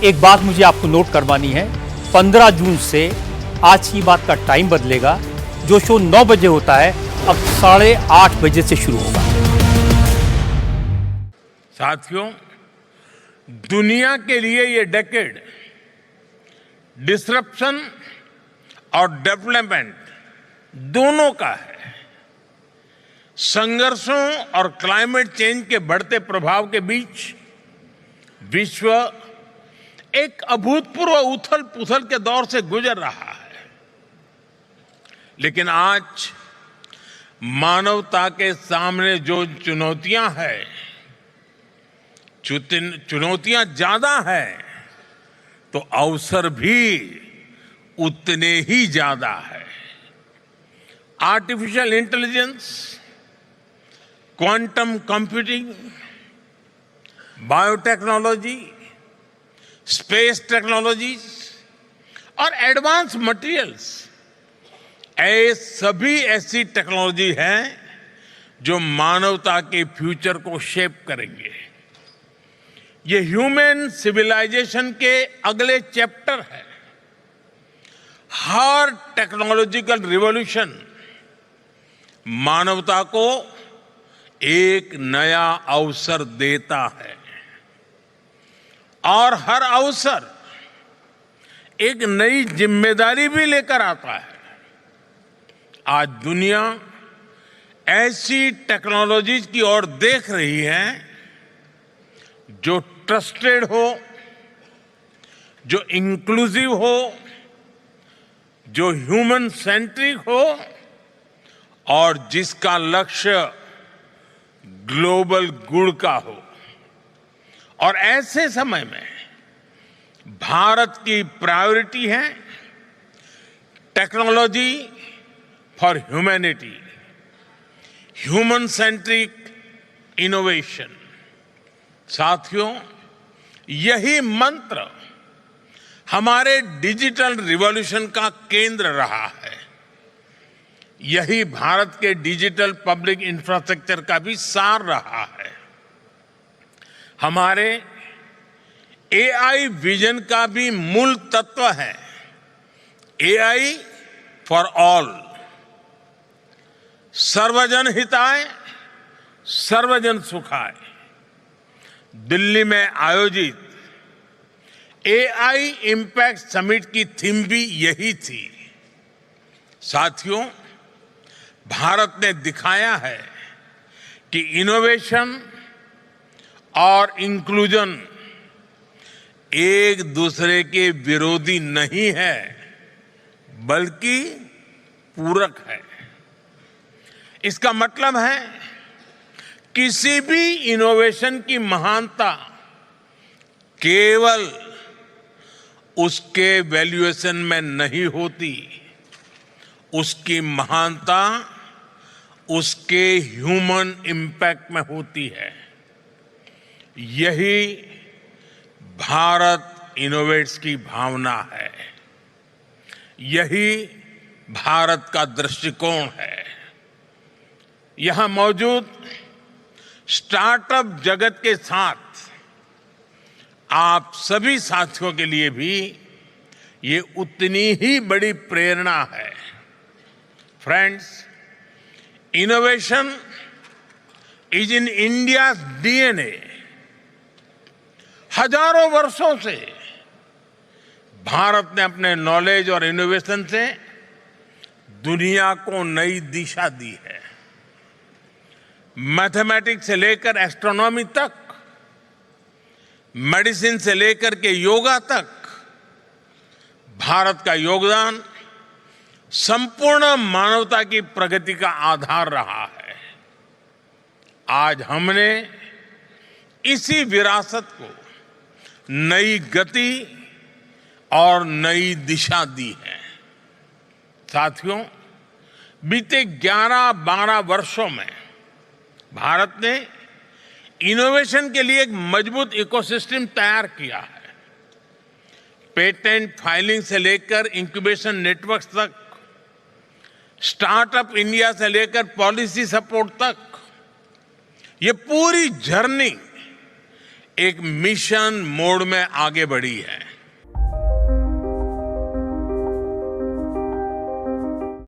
एक बात मुझे आपको नोट करवानी है, 15 जून से आज की बात का टाइम बदलेगा। जो शो 9 बजे होता है अब 8:30 बजे से शुरू होगा। साथियों, दुनिया के लिए ये डेकेड डिसरप्शन और डेवलपमेंट दोनों का है। संघर्षों और क्लाइमेट चेंज के बढ़ते प्रभाव के बीच विश्व एक अभूतपूर्व उथल पुथल के दौर से गुजर रहा है। लेकिन आज मानवता के सामने जो चुनौतियां हैं, चुनौतियां ज्यादा हैं तो अवसर भी उतने ही ज्यादा है। Artificial intelligence, quantum computing, biotechnology, space technologies और एडवांस मटेरियल्स, सभी ऐसी टेक्नोलॉजी हैं जो मानवता के फ्यूचर को शेप करेंगे। ये ह्यूमन सिविलाइजेशन के अगले चैप्टर है। हर टेक्नोलॉजिकल रिवॉल्यूशन मानवता को एक नया अवसर देता है और हर अवसर एक नई जिम्मेदारी भी लेकर आता है। आज दुनिया ऐसी टेक्नोलॉजीज की ओर देख रही है जो ट्रस्टेड हो, जो इंक्लूसिव हो, जो ह्यूमन सेंट्रिक हो और जिसका लक्ष्य ग्लोबल गुड का हो। और ऐसे समय में भारत की प्रायोरिटी है technology for humanity, human centric innovation. साथियों, यही मंत्र हमारे डिजिटल रिवॉल्यूशन का केंद्र रहा है। यही भारत के डिजिटल पब्लिक इंफ्रास्ट्रक्चर का भी सार रहा है। हमारे एआई विजन का भी मूल तत्व है एआई फॉर ऑल, सर्वजन हिताय सर्वजन सुखाय। दिल्ली में आयोजित एआई इंपैक्ट समिट की थीम भी यही थी। साथियों, भारत ने दिखाया है कि इनोवेशन और इंक्लूजन एक दूसरे के विरोधी नहीं है बल्कि पूरक है। इसका मतलब है किसी भी इनोवेशन की महानता केवल उसके वैल्यूएशन में नहीं होती, उसकी महानता उसके ह्यूमन इंपैक्ट में होती है। यही भारत इनोवेट्स की भावना है, यही भारत का दृष्टिकोण है। यहां मौजूद स्टार्टअप जगत के साथ आप सभी साथियों के लिए भी ये उतनी ही बड़ी प्रेरणा है। Friends, innovation is in India's DNA. हजारों वर्षों से भारत ने अपने नॉलेज और इनोवेशन से दुनिया को नई दिशा दी है। मैथमेटिक्स से लेकर एस्ट्रोनॉमी तक, मेडिसिन से लेकर के योगा तक, भारत का योगदान संपूर्ण मानवता की प्रगति का आधार रहा है। आज हमने इसी विरासत को नई गति और नई दिशा दी है। साथियों, बीते 11-12 वर्षों में भारत ने इनोवेशन के लिए एक मजबूत इकोसिस्टम तैयार किया है। पेटेंट फाइलिंग से लेकर इंक्यूबेशन नेटवर्क्स तक, स्टार्टअप इंडिया से लेकर पॉलिसी सपोर्ट तक, ये पूरी जर्नी एक मिशन मोड में आगे बढ़ी है।